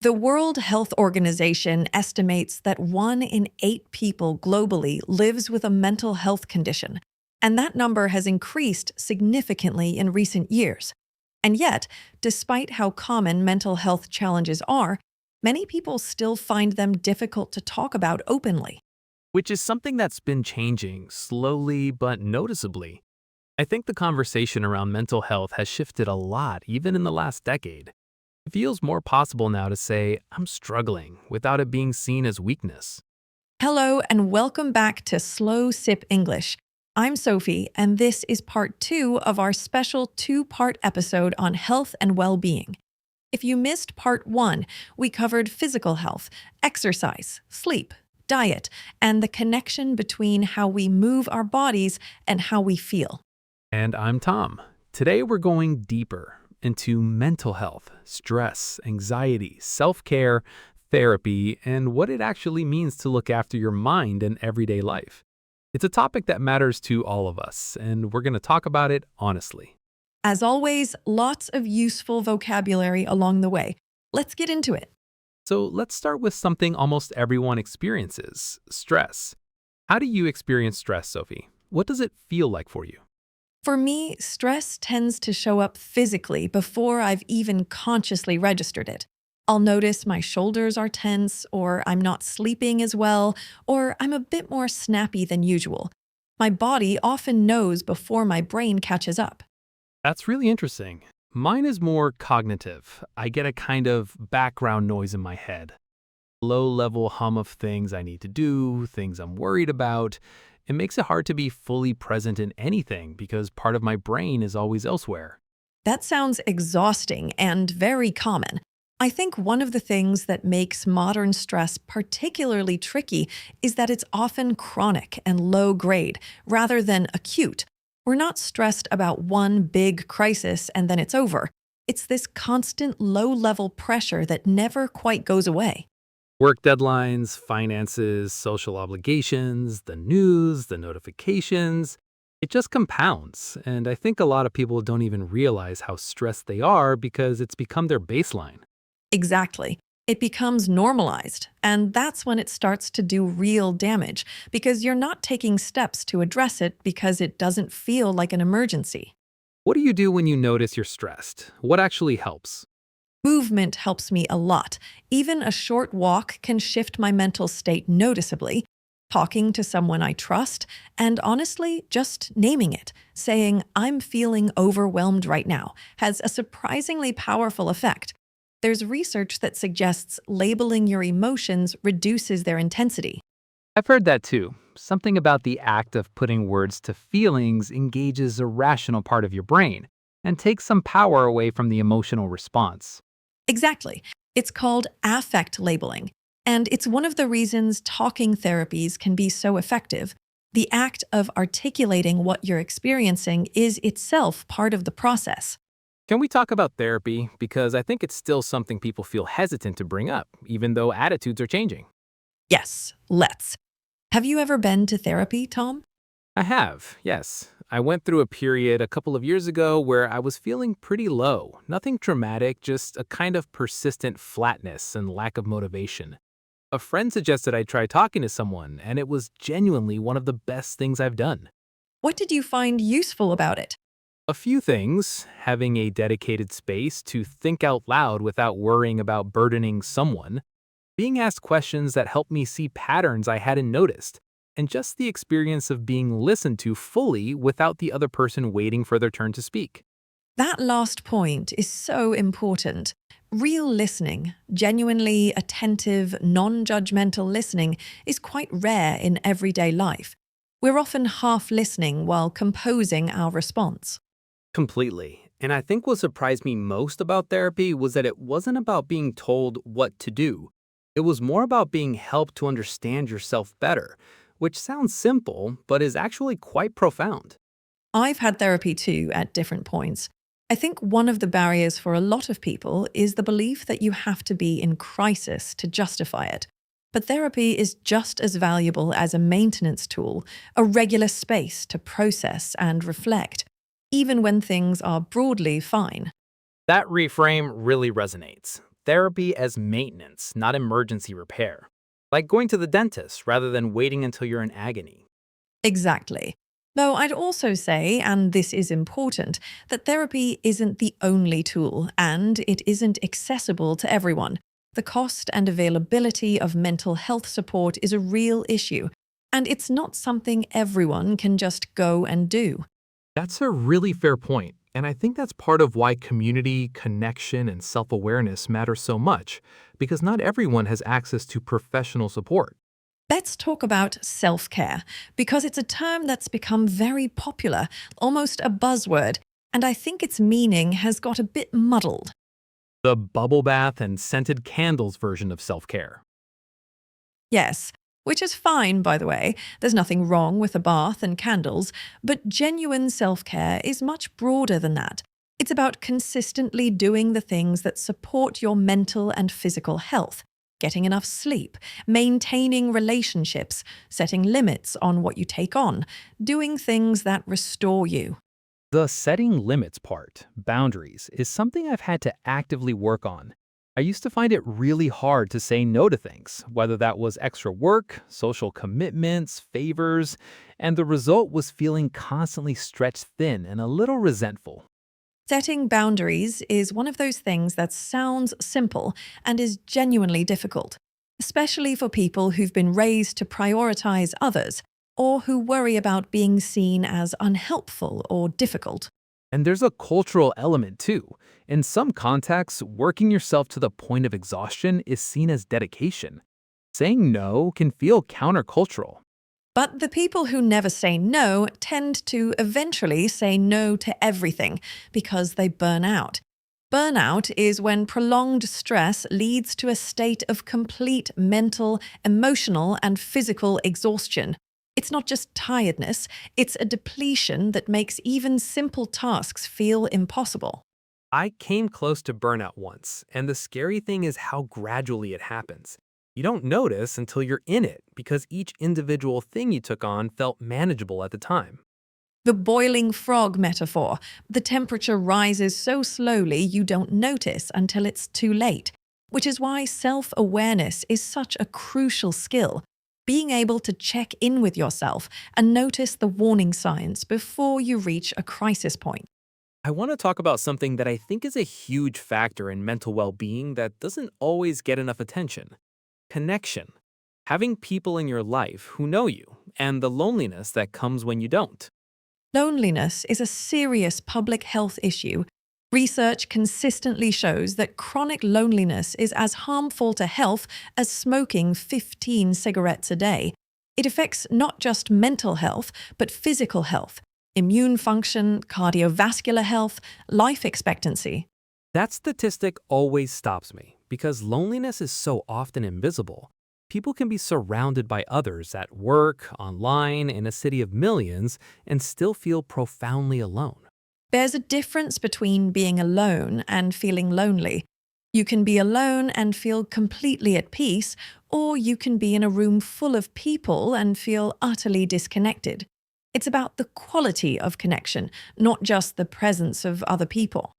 The World Health Organization estimates that 1 in 8 people globally lives with a mental health condition, and that number has increased significantly in recent years. And yet, despite how common mental health challenges are, many people still find them difficult to talk about openly. Which is something that's been changing slowly but noticeably. I think the conversation around mental health has shifted a lot, even in the last decade. It feels more possible now to say, I'm struggling, without it being seen as weakness. Hello, and welcome back to Slow Sip English. I'm Sophie, and this is part 2 of our special 2-part episode on health and well-being. If you missed part 1, we covered physical health, exercise, sleep, diet, and the connection between how we move our bodies and how we feel. And I'm Tom. Today we're going deeper into mental health, stress, anxiety, self-care, therapy, and what it actually means to look after your mind in everyday life. It's a topic that matters to all of us, and we're going to talk about it honestly. As always, lots of useful vocabulary along the way. Let's get into it. So let's start with something almost everyone experiences, stress. How do you experience stress, Sophie? What does it feel like for you? For me, stress tends to show up physically before I've even consciously registered it. I'll notice my shoulders are tense, or I'm not sleeping as well, or I'm a bit more snappy than usual. My body often knows before my brain catches up. That's really interesting. Mine is more cognitive. I get a kind of background noise in my head. Low-level hum of things I need to do, things I'm worried about. It makes it hard to be fully present in anything because part of my brain is always elsewhere. That sounds exhausting and very common. I think one of the things that makes modern stress particularly tricky is that it's often chronic and low-grade rather than acute. We're not stressed about one big crisis and then it's over. It's this constant low-level pressure that never quite goes away. Work deadlines, finances, social obligations, the news, the notifications. It just compounds, and I think a lot of people don't even realize how stressed they are because it's become their baseline. Exactly. It becomes normalized, and that's when it starts to do real damage because you're not taking steps to address it because it doesn't feel like an emergency. What do you do when you notice you're stressed? What actually helps? Movement helps me a lot. Even a short walk can shift my mental state noticeably. Talking to someone I trust, and honestly, just naming it, saying, I'm feeling overwhelmed right now, has a surprisingly powerful effect. There's research that suggests labeling your emotions reduces their intensity. I've heard that too. Something about the act of putting words to feelings engages a rational part of your brain and takes some power away from the emotional response. Exactly. It's called affect labeling, and it's one of the reasons talking therapies can be so effective. The act of articulating what you're experiencing is itself part of the process. Can we talk about therapy? Because I think it's still something people feel hesitant to bring up, even though attitudes are changing. Yes, let's. Have you ever been to therapy, Tom? I have, yes. I went through a period a couple of years ago where I was feeling pretty low. Nothing traumatic, just a kind of persistent flatness and lack of motivation. A friend suggested I try talking to someone, and it was genuinely one of the best things I've done. What did you find useful about it? A few things: having a dedicated space to think out loud without worrying about burdening someone, being asked questions that helped me see patterns I hadn't noticed, and just the experience of being listened to fully without the other person waiting for their turn to speak. That last point is so important. Real listening, genuinely attentive, non-judgmental listening, is quite rare in everyday life. We're often half listening while composing our response. Completely. And I think what surprised me most about therapy was that it wasn't about being told what to do. It was more about being helped to understand yourself better, which sounds simple, but is actually quite profound. I've had therapy too at different points. I think one of the barriers for a lot of people is the belief that you have to be in crisis to justify it. But therapy is just as valuable as a maintenance tool, a regular space to process and reflect, even when things are broadly fine. That reframe really resonates. therapy as maintenance, not emergency repair. Like going to the dentist rather than waiting until you're in agony. Exactly. Though I'd also say, and this is important, that therapy isn't the only tool and it isn't accessible to everyone. The cost and availability of mental health support is a real issue, and it's not something everyone can just go and do. That's a really fair point, and I think that's part of why community, connection, and self-awareness matter so much, because not everyone has access to professional support. Let's talk about self-care, because it's a term that's become very popular, almost a buzzword, and I think its meaning has got a bit muddled. The bubble bath and scented candles version of self-care. Yes, which is fine, by the way. There's nothing wrong with a bath and candles, but genuine self-care is much broader than that. It's about consistently doing the things that support your mental and physical health. Getting enough sleep, maintaining relationships, setting limits on what you take on, doing things that restore you. The setting limits part, boundaries, is something I've had to actively work on. I used to find it really hard to say no to things, whether that was extra work, social commitments, favors, and the result was feeling constantly stretched thin and a little resentful. Setting boundaries is one of those things that sounds simple and is genuinely difficult, especially for people who've been raised to prioritize others or who worry about being seen as unhelpful or difficult. And there's a cultural element too. In some contexts, working yourself to the point of exhaustion is seen as dedication. Saying no can feel countercultural. But the people who never say no tend to eventually say no to everything because they burn out. Burnout is when prolonged stress leads to a state of complete mental, emotional, and physical exhaustion. It's not just tiredness, it's a depletion that makes even simple tasks feel impossible. I came close to burnout once, and the scary thing is how gradually it happens. You don't notice until you're in it because each individual thing you took on felt manageable at the time. The boiling frog metaphor. The temperature rises so slowly you don't notice until it's too late, which is why self-awareness is such a crucial skill. Being able to check in with yourself and notice the warning signs before you reach a crisis point. I want to talk about something that I think is a huge factor in mental well-being that doesn't always get enough attention. Connection. Having people in your life who know you, and the loneliness that comes when you don't. Loneliness is a serious public health issue. Research consistently shows that chronic loneliness is as harmful to health as smoking 15 cigarettes a day. It affects not just mental health, but physical health, immune function, cardiovascular health, life expectancy. That statistic always stops me because loneliness is so often invisible. People can be surrounded by others at work, online, in a city of millions, and still feel profoundly alone. There's a difference between being alone and feeling lonely. You can be alone and feel completely at peace, or you can be in a room full of people and feel utterly disconnected. It's about the quality of connection, not just the presence of other people.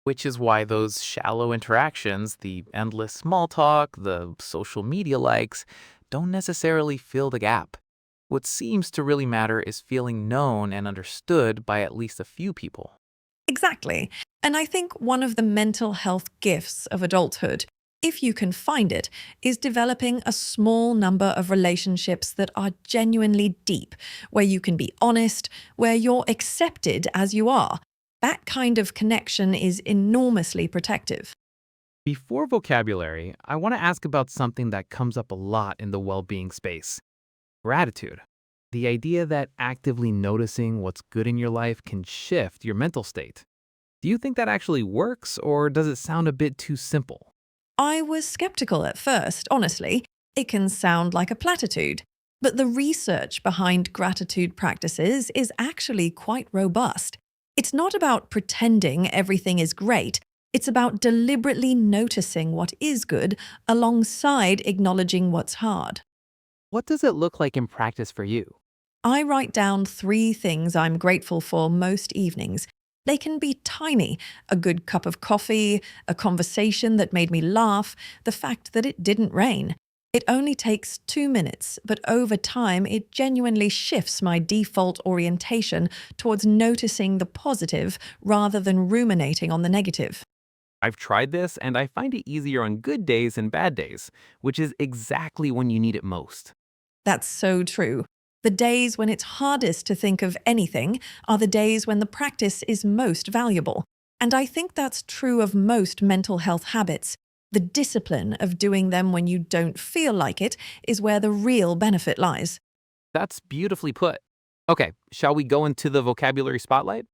Which is why those shallow interactions, the endless small talk, the social media likes, don't necessarily fill the gap. What seems to really matter is feeling known and understood by at least a few people. Exactly. And I think one of the mental health gifts of adulthood, if you can find it, is developing a small number of relationships that are genuinely deep, where you can be honest, where you're accepted as you are. That kind of connection is enormously protective. Before vocabulary, I want to ask about something that comes up a lot in the well-being space. Gratitude. The idea that actively noticing what's good in your life can shift your mental state. Do you think that actually works, or does it sound a bit too simple? I was skeptical at first, honestly. It can sound like a platitude. But the research behind gratitude practices is actually quite robust. It's not about pretending everything is great. It's about deliberately noticing what is good alongside acknowledging what's hard. What does it look like in practice for you? I write down 3 things I'm grateful for most evenings. They can be tiny: a good cup of coffee, a conversation that made me laugh, the fact that it didn't rain. It only takes 2 minutes, but over time it genuinely shifts my default orientation towards noticing the positive rather than ruminating on the negative. I've tried this and I find it easier on good days and bad days, which is exactly when you need it most. That's so true. The days when it's hardest to think of anything are the days when the practice is most valuable. And I think that's true of most mental health habits. The discipline of doing them when you don't feel like it is where the real benefit lies. That's beautifully put. Okay, shall we go into the vocabulary spotlight?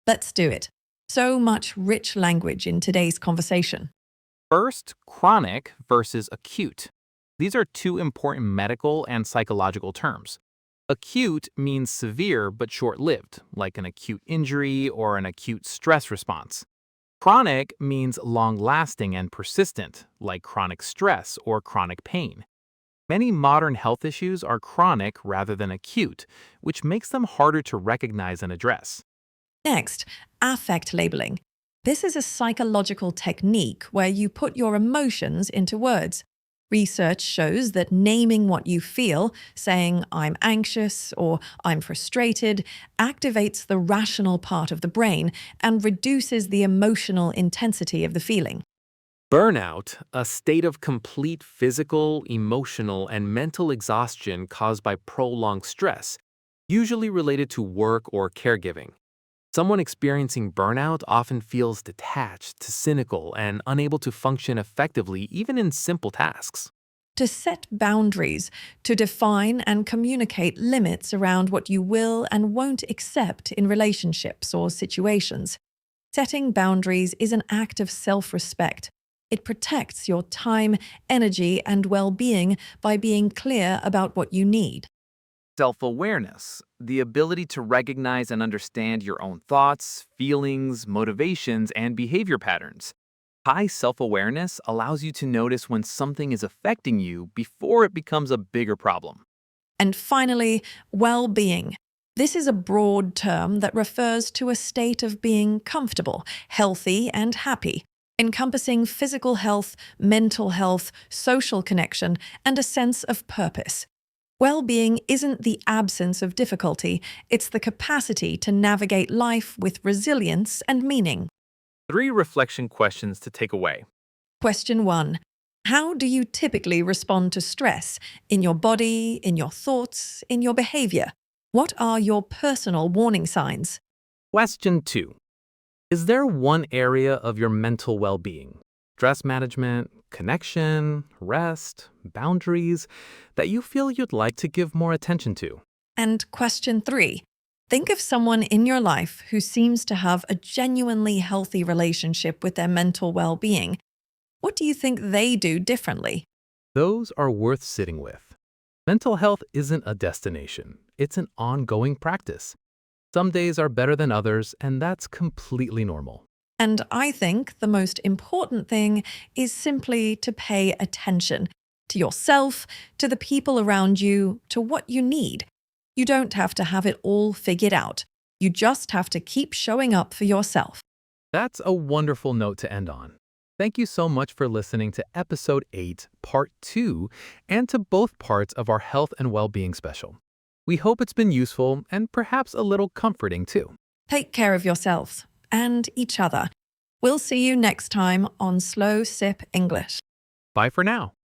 Let's do it. So much rich language in today's conversation. First, chronic versus acute. These are two important medical and psychological terms. Acute means severe but short-lived, like an acute injury or an acute stress response. Chronic means long-lasting and persistent, like chronic stress or chronic pain. Many modern health issues are chronic rather than acute, which makes them harder to recognize and address. Next, affect labeling. This is a psychological technique where you put your emotions into words. Research shows that naming what you feel, saying "I'm anxious" or "I'm frustrated," activates the rational part of the brain and reduces the emotional intensity of the feeling. Burnout, a state of complete physical, emotional, and mental exhaustion caused by prolonged stress, usually related to work or caregiving. Someone experiencing burnout often feels detached, cynical, and unable to function effectively even in simple tasks. To set boundaries, to define and communicate limits around what you will and won't accept in relationships or situations. Setting boundaries is an act of self-respect. It protects your time, energy, and well-being by being clear about what you need. Self-awareness, the ability to recognize and understand your own thoughts, feelings, motivations, and behavior patterns. High self-awareness allows you to notice when something is affecting you before it becomes a bigger problem. And finally, well-being. This is a broad term that refers to a state of being comfortable, healthy, and happy, encompassing physical health, mental health, social connection, and a sense of purpose. Well-being isn't the absence of difficulty, it's the capacity to navigate life with resilience and meaning. 3 reflection questions to take away. Question 1. How do you typically respond to stress? In your body, in your thoughts, in your behavior? What are your personal warning signs? Question 2. Is there one area of your mental well-being, stress management, connection, rest, boundaries, that you feel you'd like to give more attention to? And question 3. Think of someone in your life who seems to have a genuinely healthy relationship with their mental well-being. What do you think they do differently? Those are worth sitting with. Mental health isn't a destination, it's an ongoing practice. Some days are better than others, and that's completely normal. And I think the most important thing is simply to pay attention to yourself, to the people around you, to what you need. You don't have to have it all figured out. You just have to keep showing up for yourself. That's a wonderful note to end on. Thank you so much for listening to Episode 8, Part 2, and to both parts of our Health and Wellbeing special. We hope it's been useful and perhaps a little comforting too. Take care of yourselves and each other. We'll see you next time on Slow Sip English. Bye for now.